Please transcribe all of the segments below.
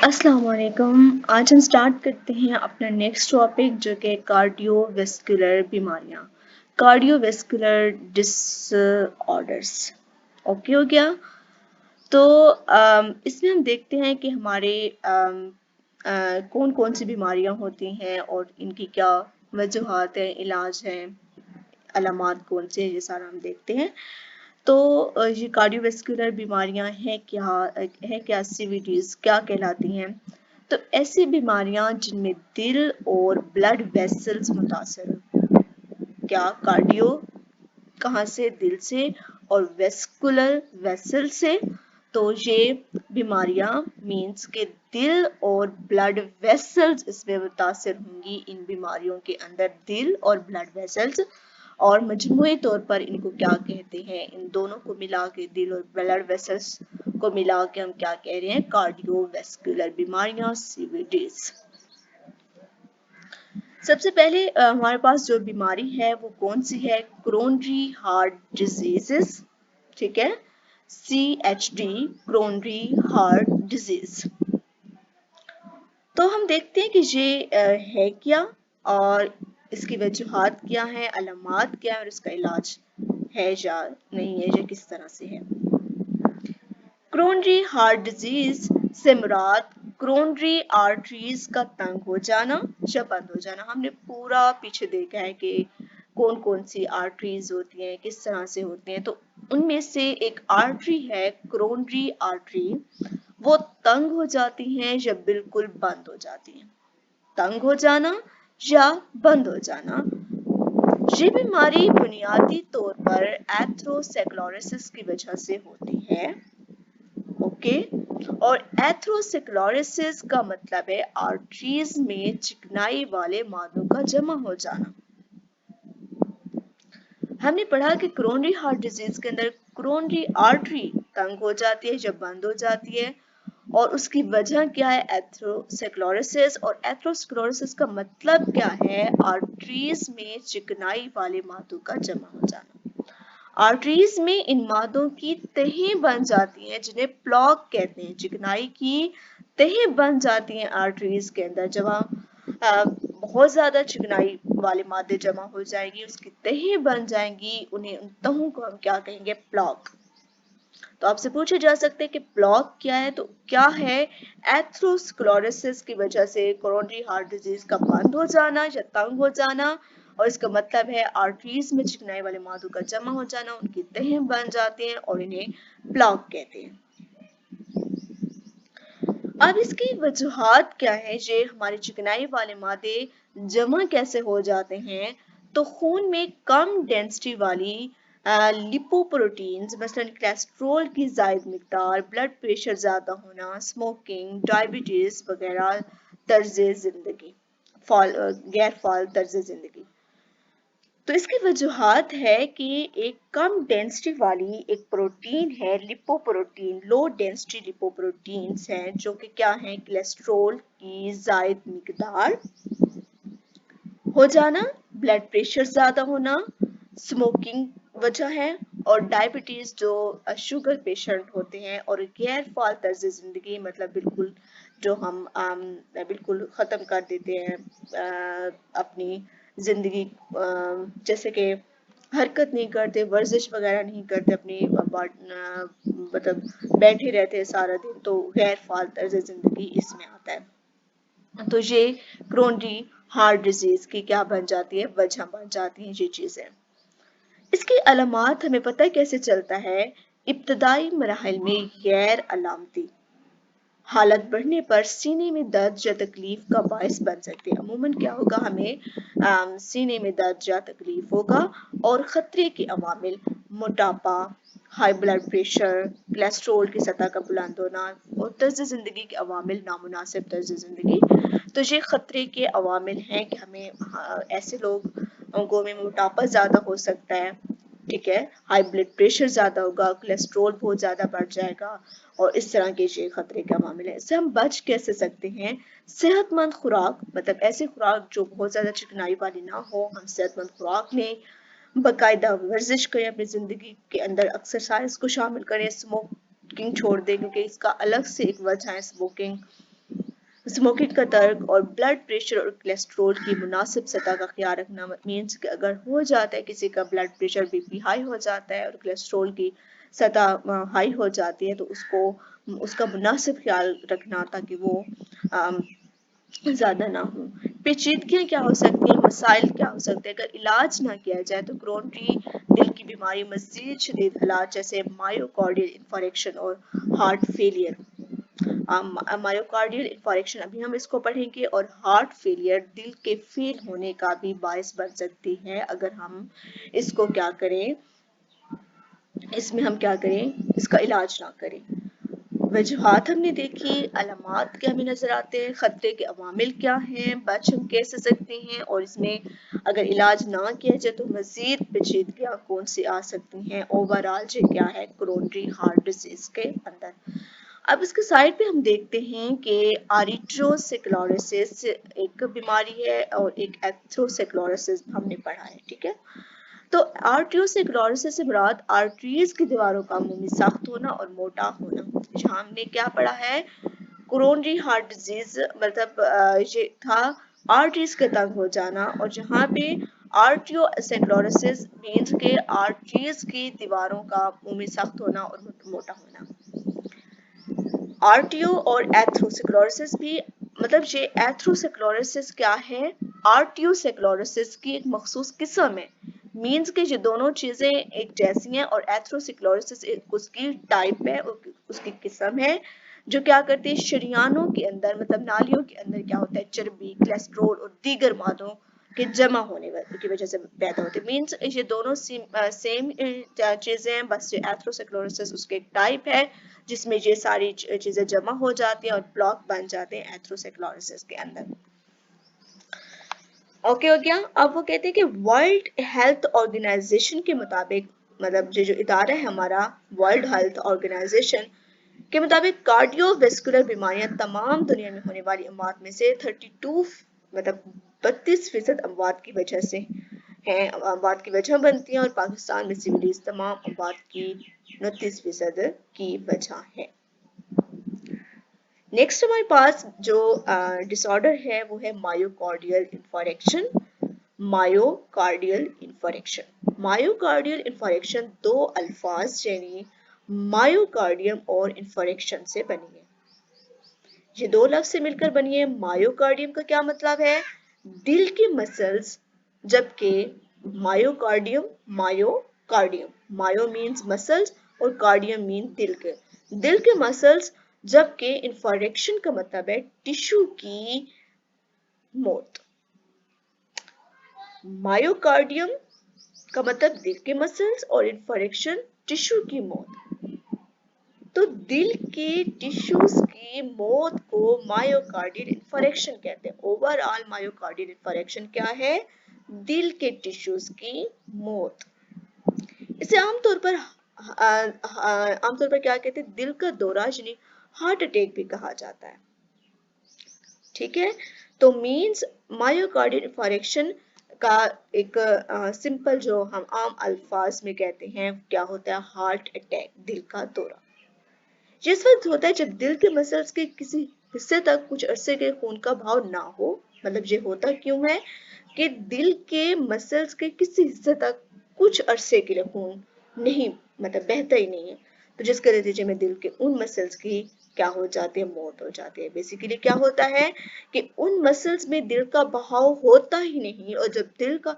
अस्सलाम वालेकुम। आज हम स्टार्ट करते हैं अपना नेक्स्ट टॉपिक जो कि कार्डियोवैस्कुलर बीमारियां, कार्डियोवैस्कुलर डिसऑर्डर्स। ओके हो गया। तो इसमें हम देखते हैं कि हमारे कौन कौन सी बीमारियां होती हैं और इनकी क्या वजूहात हैं, इलाज हैं, अलामात कौन से हैं, ये सारा हम देखते हैं। तो ये कार्डियोवैस्कुलर बीमारियां हैं क्या सीवीडीज क्या कहलाती हैं। तो ऐसी बीमारियां जिनमें दिल और ब्लड वेसल्स मुतासर हो। क्या कार्डियो कहाँ से, दिल से, और वेस्कुलर वेसल से। तो ये बीमारियां मीन्स के दिल और ब्लड वेसल्स इसमें मुतासर होंगी। इन बीमारियों के अंदर दिल और ब्लड वेसल्स, और मजमूई तौर पर इनको क्या कहते हैं, इन दोनों को मिला के, दिल और ब्लड वेसल्स को मिला के हम क्या कह रहे हैं, कार्डियोवैस्कुलर बीमारियां, सीवीडीज। सबसे पहले हमारे पास जो बीमारी है वो कौन सी है, क्रोनरी हार्ट डिजीजेस। ठीक है, CHD, क्रोनरी हार्ट डिजीज। तो हम देखते हैं कि ये है क्या और इसकी वजूहात क्या है, अलामात क्या है और इसका इलाज है या नहीं है, ये किस तरह से है। क्रोनरी हार्ट डिजीज से मुराद क्रोनरी आर्टरीज का तंग हो जाना या बंद हो जाना। हमने पूरा पीछे देखा है कि कौन कौन सी आर्टरीज होती हैं, किस तरह से होती हैं। तो उनमें से एक आर्टरी है क्रोनरी आर्टरी, वो तंग हो जाती हैं या बिल्कुल बंद हो जाती हैं। तंग हो जाना या बंद हो जाना। ये बीमारी बुनियादी तौर पर एथरोस्क्लेरोसिस की वजह से होती है। ओके, और एथरोस्क्लेरोसिस का मतलब है आर्टरीज में चिकनाई वाले मादों का जमा हो जाना। हमने पढ़ा कि क्रोनरी हार्ट डिजीज के अंदर क्रोनरी आर्टरी तंग हो जाती है जब बंद हो जाती है, और उसकी वजह क्या है, एथरोस्क्लेरोसिस। और एथरोस्क्लेरोसिस का मतलब क्या है, आर्टरीज में चिकनाई वाले मादों का जमा हो जाना। आर्टरीज में इन मादों की तहें बन जाती हैं जिन्हें प्लॉक कहते हैं। चिकनाई की तहें बन जाती हैं आर्टरीज के अंदर। जब बहुत ज्यादा चिकनाई वाले मादे जमा हो जाएगी, उसकी तहें बन जाएंगी, उन्हें उन तहों को हम क्या कहेंगे, प्लॉक। तो आपसे पूछे जा सकते हैं कि प्लॉक क्या है। तो क्या है, एथरोस्क्लेरोसिस की वजह से कोरोनरी हार्ट डिजीज का बंद हो जाना या तंग हो जाना, और इसका मतलब है आर्टरीज में चिकनाई वाले मादों का जमा हो जाना, उनकी तहें बन जाते हैं और इन्हें प्लॉक कहते हैं। अब इसकी वजूहात क्या है, ये हमारे चिकनाई वाले मादे जमा कैसे हो जाते हैं। तो खून में कम डेंसिटी वाली लिपोप्रोटीन्स, मसलन कोलेस्ट्रॉल की जायद मिकदार, ब्लड प्रेशर ज्यादा होना, स्मोकिंग, डायबिटीज वगैरह तर्ज जिंदगी, गैर फाल तर्ज जिंदगी। तो इसकी वजूहात है कि एक कम डेंसिटी वाली एक प्रोटीन है, लिपोप्रोटीन, लो डेंसिटी लिपोप्रोटीन्स हैं जो कि क्या है, कोलेस्ट्रॉल की जायद मिकदार हो जाना, ब्लड प्रेशर ज्यादा होना, स्मोकिंग वजह है, और डायबिटीज जो शुगर पेशेंट होते हैं, और गैर फाल तर्ज जिंदगी मतलब बिल्कुल जो हम बिल्कुल ख़त्म कर देते हैं अपनी जिंदगी, जैसे कि हरकत नहीं करते, वर्जिश वगैरह नहीं करते, अपनी मतलब बैठे रहते हैं सारा दिन, तो गैर फाल तर्ज जिंदगी इसमें आता है। तो ये क्रोनरी हार्ट डिजीज की क्या बन जाती है, वजह बन जाती है ये चीजें। इसकी अलामात हमें पता है कैसे चलता है। इब्तदाई मराहल में गैर अलामती हालत बढ़ने पर सीने में दर्द या तकलीफ का बायस बन सकती है। अमूमन क्या होगा, हमें सीने में दर्द या तकलीफ होगा, और खतरे के अवामिल मोटापा, हाई ब्लड प्रेशर, कोलेस्ट्रॉल की सतह का बुलंद होना, और तर्ज जिंदगी के अवामिल, नामुनासिब तर्ज जिंदगी। तो ये खतरे के अवामिल हैं कि हमें ऐसे लोगों में मोटापा ज्यादा हो सकता है, ठीक है, हाई ब्लड प्रेशर ज्यादा होगा, कोलेस्ट्रॉल बहुत ज्यादा बढ़ जाएगा, और इस तरह के ये खतरे का मामले हैं। इससे हम बच कैसे सकते हैं, सेहतमंद खुराक, मतलब ऐसी खुराक जो बहुत ज्यादा चिकनाई वाली ना हो, हम सेहतमंद खुराक लें, बाकायदा वर्जिश करें, अपनी जिंदगी के अंदर एक्सरसाइज को शामिल करें, स्मोकिंग छोड़ दें क्योंकि इसका अलग से एक वजह है स्मोकिंग, स्मोकिंग का तर्क और ब्लड प्रेशर और कोलेस्ट्रॉल की मुनासिब सतह का ख्याल रखना मीन्स कि अगर हो जाता है किसी का ब्लड प्रेशर बीपी हाई हो जाता है और कोलेस्ट्रॉल की सतह हाई हो जाती है तो उसको उसका मुनासिब ख्याल रखना ताकि वो ज़्यादा ना हो। पेचीदगियाँ क्या हो सकती हैं, मसाइल क्या हो सकते हैं अगर इलाज ना किया जाए तो क्रोनरी दिल की बीमारी मजीद शदीद हालात जैसे मायोकार्डियल इंफारेक्शन और हार्ट फेलियर, मायोकार्डियल इंफारेक्शन अभी हम इसको पढ़ेंगे, और हार्ट फेलियर दिल के फेल होने का भी बायस बन सकती है अगर हम इसको क्या करें, इसमें हम क्या करें, इसका इलाज ना करें। वजूहात हमने देखी, अलामात क्या हमें नजर आते हैं, खतरे के अवामिल क्या हैं, बच हम कैसे सकते हैं, और इसमें अगर इलाज ना किया जाए तो मजीद पेचीदगियाँ कौन सी आ सकती हैं, ओवरऑल जो क्या है कोरोनरी हार्ट डिजीज के अंदर। अब इसके साइड पे हम देखते हैं कि आर्टरोस्क्लेरोसिस एक बीमारी है और एक एथरोस्क्लेरोसिस हमने पढ़ा है, ठीक है। तो आर्टरियोस्क्लेरोसिस से मुराद आर्टरीज की दीवारों का अमूमी सख्त होना और मोटा होना। जहाँ हमने क्या पढ़ा है, कोरोनरी हार्ट डिजीज मतलब ये था आर्टरीज के तंग हो जाना, और जहाँ पे आर्टरियोस्क्लेरोसिस मीन्स के आर्टरीज की दीवारों का अमूमी सख्त होना और मोटा होना। आर्टियो और एथरोस्क्लेरोसिस भी, मतलब ये एथरोस्क्लेरोसिस क्या है, आर्टियोस्क्लेरोसिस की एक मखसूस किस्म है, मीन्स के ये दोनों चीजें एक जैसी हैं, और एथरोस्क्लेरोसिस उसकी टाइप है, उसकी किस्म है जो क्या करती है, शरियानों के अंदर मतलब नालियों के अंदर क्या होता है, चर्बी, कोलेस्ट्रॉल और दीगर मादों के जमा होने की वजह से पैदा होते हैं। मीन्स ये दोनों सेम चीजें हैं, बस ये एथरोस्क्लेरोसिस उसके एक टाइप है जिसमें ये सारी चीजें जमा हो जाती हैं और ब्लॉक बन जाते हैं एथरोस्क्लेरोसिस के अंदर। ओके हो गया। अब वो कहते हैं कि वर्ल्ड हेल्थ ऑर्गेनाइजेशन के मुताबिक, मतलब जो इदारा है हमारा वर्ल्ड हेल्थ ऑर्गेनाइजेशन के मुताबिक कार्डियोवैस्कुलर बीमारियां तमाम दुनिया में होने वाली अमवात में से 32 मतलब 32% अमवात की वजह से हैं, अमवात की वजह बनती हैं, और पाकिस्तान में सिविलीज तमाम अमवात की 29% की वजह है। नेक्स्ट हमारे पास जो डिसऑर्डर है वो है मायोकार्डियल इंफारेक्शन। मायोकार्डियल इंफारेक्शन, मायोकार्डियल इंफारेक्शन दो अल्फाज यानी मायोकार्डियम और इंफारेक्शन से बनी है। ये दो लफ्ज से मिलकर बनी है। मायोकार्डियम का क्या मतलब है, दिल की मसल्स, जबकि myocardium, myocardium, myo means muscles और कार्डियम मीन दिल के मसल्स, जबकि इंफारेक्शन का मतलब है टिश्यू की मौत। मायोकार्डियम का मतलब दिल के मसल्स और इंफारेक्शन टिश्यू की मौत। तो दिल के टिश्यूज की मौत को मायोकार्डियल इंफारेक्शन कहते हैं। ओवरऑल मायोकार्डियल इंफारेक्शन क्या है, दिल के टिश्यूज की मौत। इसे आमतौर पर क्या कहते हैं, दिल का दौरा यानी हार्ट अटैक भी कहा जाता है, ठीक है। तो मींस मायोकार्डियल इंफारेक्शन का एक सिंपल जो हम आम अल्फाज में कहते हैं क्या होता है, हार्ट अटैक, दिल का दौरा। जिस वक्त होता है जब दिल के मसल्स के किसी हिस्से तक कुछ अरसे के खून का बहाव ना हो, मतलब ये होता क्यों है कि दिल के मसल्स के किसी हिस्से तक कुछ अरसे के लिए खून नहीं, मतलब बहता ही नहीं है, तो जिसके नतीजे में दिल के उन मसल्स की क्या हो जाती है, मौत हो जाती है। बेसिकली क्या होता है कि उन मसल्स में दिल का बहाव होता ही नहीं, और जब दिल का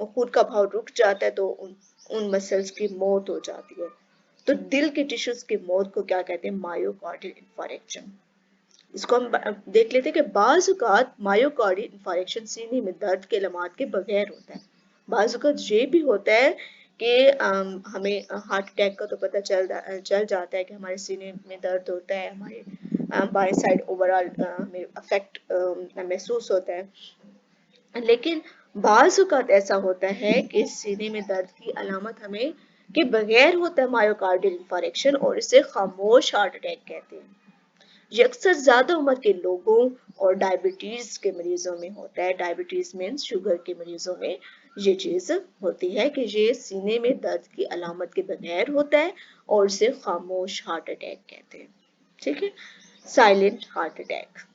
खून का बहाव रुक जाता है तो उन मसल्स की मौत हो जाती है। तो दिल के टिश्यूज की मौत को क्या कहते हैं, मायोकार्डियल इंफारेक्शन। इसको हम देख लेते हैं कि बाज़ औक़ात मायोकार्डियल इंफारेक्शन सीने में दर्द के अलामत के बगैर होता है। बाज़ औक़ात ये भी होता है कि हमें हार्ट अटैक का तो पता चल जाता है कि हमारे सीने में दर्द होता है, हमारे बाएं साइड ओवरऑल हमें अफेक्ट महसूस होता है, लेकिन बाज़ औक़ात ऐसा होता है कि सीने में दर्द की अलामत हमें के बगैर होता है मायोकार्डियल इंफारेक्शन, और इसे खामोश हार्ट अटैक कहते हैं। ये अक्सर ज्यादा उम्र के लोगों और डायबिटीज के मरीजों में होता है। डायबिटीज मीन्स शुगर के मरीजों में ये चीज होती है कि ये सीने में दर्द की अलामत के बगैर होता है, और इसे खामोश हार्ट अटैक कहते हैं, ठीक है, साइलेंट हार्ट अटैक।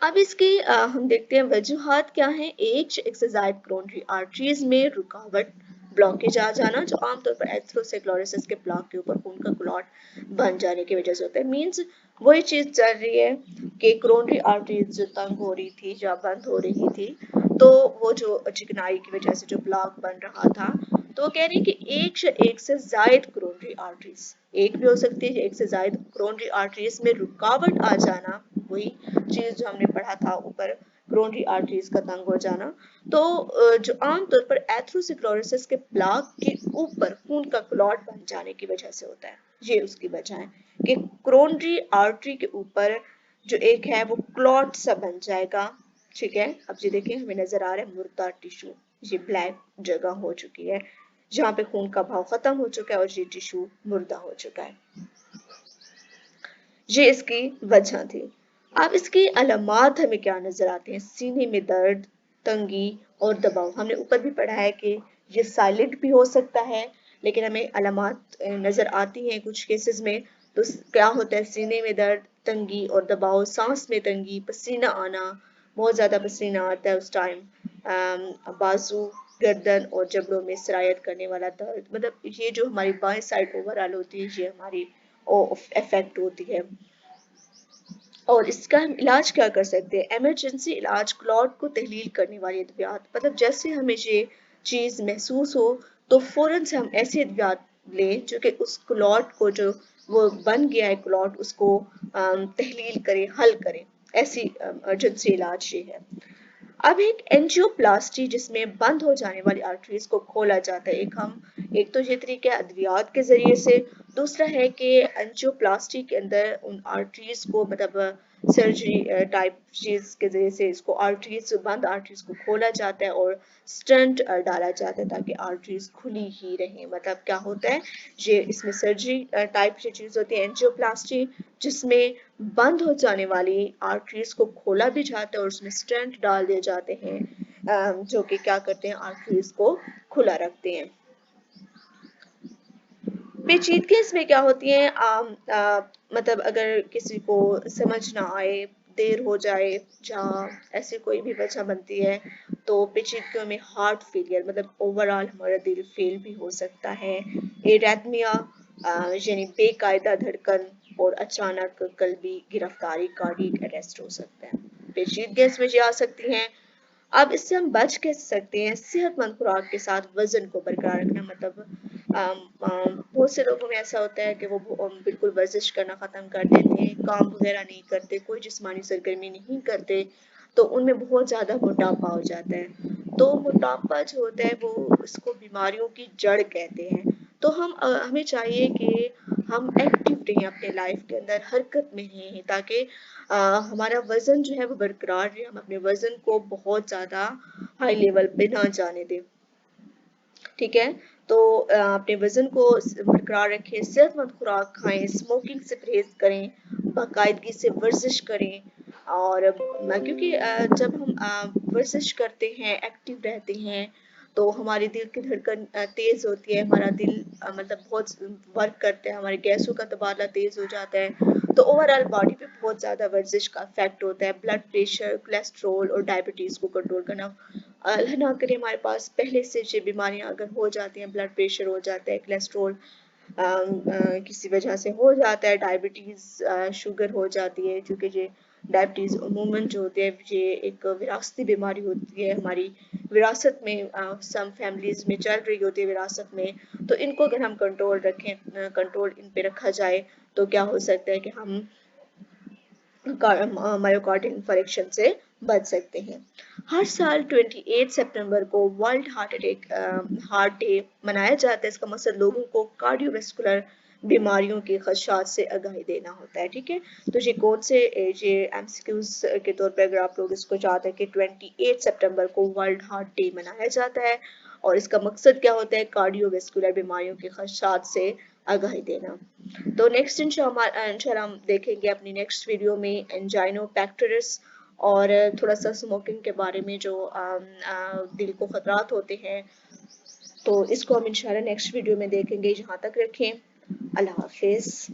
अब इसकी हम देखते हैं वजूहात क्या हैं। एक से ज़ायद कोरोनरी आर्टरीज में रुकावट, ब्लॉकेज आ जाना, जो आमतौर पर एथेरोस्क्लेरोसिस के ब्लॉक के ऊपर खून का क्लॉट बन जाने की वजह से होता है। मींस वही चीज़ चल रही है कि कोरोनरी आर्टरीज जो तंग हो रही थी या बंद हो रही थी, तो वो जो चिकनाई की वजह से जो ब्लॉक बन रहा था, तो वो कह रही है कि एक से ज़ायद कोरोनरी आर्टरीज, एक भी हो सकती है, एक से ज़ायद कोरोनरी आर्टरीज में रुकावट आ जाना, वही चीज जो हमने पढ़ा था ऊपर, कोरोनरी आर्टरीज का तंग हो जाना, तो जो आमतौर पर एथेरोस्क्लेरोसिस के प्लाक के ऊपर खून का क्लॉट बन जाने की वजह से होता है। ये उसकी वजह है कि कोरोनरी आर्टरी के ऊपर जो एक है वो क्लॉट सा बन जाएगा। ठीक है, अब ये देखें हमें नजर आ रहा है मुर्दा टिश्यू, ये ब्लैक जगह हो चुकी है जहाँ पे खून का बहाव खत्म हो चुका है और ये टिश्यू मुर्दा हो चुका है। ये इसकी वजह थी। अब इसकी अलामात हमें क्या नजर आते हैं? सीने में दर्द, तंगी और दबाव। हमने ऊपर भी पढ़ा है कि ये साइलेंट भी हो सकता है, लेकिन हमें अलामात नजर आती हैं कुछ केसेस में। तो क्या होता है? सीने में दर्द, तंगी और दबाव, सांस में तंगी, पसीना आना, बहुत ज्यादा पसीना आता है उस टाइम, बाजू, गर्दन और जबड़ों में सरायत करने वाला दर्द। मतलब ये जो हमारी बाएं साइड ओवरऑल होती है, ये हमारी इफेक्ट होती है। और इसका हम इलाज क्या कर सकते हैं? इमरजेंसी इलाज, क्लॉट को तहलील करने वाली अद्वियात, मतलब जैसे हमें ये चीज़ महसूस हो तो फौरन से हम ऐसी अद्वियात लें जो कि उस क्लॉट को, जो वो बन गया है क्लॉट, उसको तहलील करें, हल करें। ऐसी इमरजेंसी इलाज ये है। अब एक एंजियोप्लास्टी, जिसमें बंद हो जाने वाली आर्टरीज को खोला जाता है। एक तो ये तरीका है अद्वियात के जरिए से, दूसरा है कि एंजियोप्लास्टी के अंदर उन आर्टरीज को, मतलब सर्जरी टाइप चीज के जरिए से इसको आर्टरीज, बंद आर्टरीज को खोला जाता है और स्टंट डाला जाता है ताकि आर्टरीज खुली ही रहे। मतलब क्या होता है, ये इसमें सर्जरी टाइप की चीज होती है एंजियोप्लास्टी, जिसमें बंद हो जाने वाली आर्टरीज को खोला भी जाता है और उसमें स्टेंट डाल दिए जाते हैं, जो कि क्या करते हैं, आर्टरीज को खुला रखते हैं। पेचीदगी इसमें क्या होती है, मतलब अगर किसी को समझ ना आए, देर हो जाए या ऐसी कोई भी वजह बनती है, तो पेचीदगियों में हार्ट फेलियर, मतलब ओवरऑल हमारा दिल फेल भी हो सकता है। एरिथमिया, यानी बेकायदा धड़कन और अचानक कल्बी गिरफ्तारी, कार्डियक अरेस्ट हो सकता है। पेचीदगियां इसमें ये आ सकती हैं। अब इससे हम बच कैसे सकते हैं? सेहतमंद खुराक के साथ वजन को बरकरार रखना, मतलब बहुत से लोगों में ऐसा होता है कि वो बिल्कुल वर्जिश करना खत्म कर देते हैं, काम वगैरह नहीं करते, कोई जिस्मानी सरगर्मी नहीं करते, तो उनमें बहुत ज्यादा मोटापा हो जाता है। तो मोटापा जो होता है वो, इसको बीमारियों की जड़ कहते हैं। तो हमें चाहिए कि हम एक्टिव रहें अपने लाइफ के अंदर, हरकत में रहें, ताकि हमारा वजन जो है वो बरकरार रहे, हम अपने वजन को बहुत ज्यादा हाई लेवल पे ना जाने दें। ठीक है, तो अपने वजन को बरकरार रखें, सेहतमंद खुराक खाएं, स्मोकिंग से परहेज करें, बाकायदगी से वर्जिश करें। और क्योंकि जब हम वर्जिश करते हैं, एक्टिव रहते हैं, तो हमारे दिल की धड़कन तेज होती है, हमारा दिल मतलब बहुत वर्क करता है, हमारे गैसों का तबादला तेज हो जाता है, तो ओवरऑल बॉडी पे बहुत ज़्यादा वर्जिश का इफेक्ट होता है। ब्लड प्रेशर, कोलेस्ट्रॉल और डायबिटीज़ को कंट्रोल करना। अल्लाह ना करे हमारे पास पहले से ये बीमारियां अगर हो जाती हैं, ब्लड प्रेशर हो जाता है, कोलेस्ट्रॉल किसी वजह से हो जाता है, डायबिटीज़, शुगर हो जाती है, क्योंकि ये डायबिटीज़ अमूमन जो होती है ये एक विरासती बीमारी होती है, हमारी विरासत में, सम फैमिलीज में चल रही होती है विरासत में। तो इनको अगर हम कंट्रोल रखें, कंट्रोल इन पे रखा जाए, तो क्या हो सकता है कि हम मायोकार्डियल इंफारेक्शन से बच सकते हैं। हर साल 28 सितंबर को वर्ल्ड हार्ट डे मनाया जाता है। इसका मकसद लोगों को कार्डियोवैस्कुलर बीमारियों के खदशात से आगाही देना होता है। ठीक है, तो ये कौन से, ये एमसीक्यूज के तौर पर अगर आप लोग इसको चाहते हैं कि 28 सितंबर को वर्ल्ड हार्ट डे मनाया जाता है, और इसका मकसद क्या होता है, कार्डियोवैस्कुलर बीमारियों के खदशात से आगाही देना। तो नेक्स्ट इंशाल्लाह हम देखेंगे अपनी नेक्स्ट वीडियो में एंजाइनोपैक्टरस और थोड़ा सा स्मोकिंग के बारे में, जो दिल को खतरात होते हैं, तो इसको हम इंशाल्लाह नेक्स्ट वीडियो में देखेंगे। यहाँ तक रखें, अल्लाह हाफिज।